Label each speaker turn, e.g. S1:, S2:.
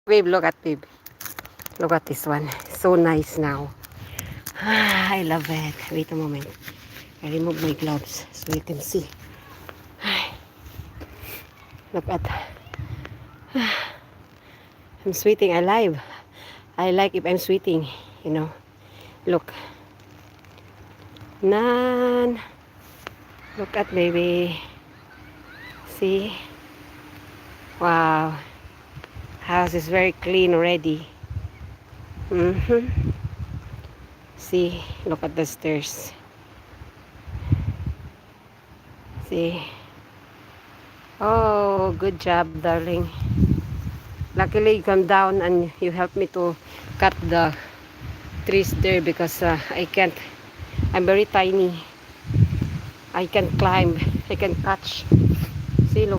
S1: Babe, look at babe. Look at this one. So nice now. I love it. Wait a moment. I remove my gloves so you can see. Look at. I'm sweating alive. I like if I'm sweating, you know. Look. Nan. Look at baby. See? Wow. House is very clean already. See? Look at the stairs. See? Oh, good job, darling. Luckily, you come down and you help me to cut the trees there because I can't. I'm very tiny. I can climb. I can catch. See, look.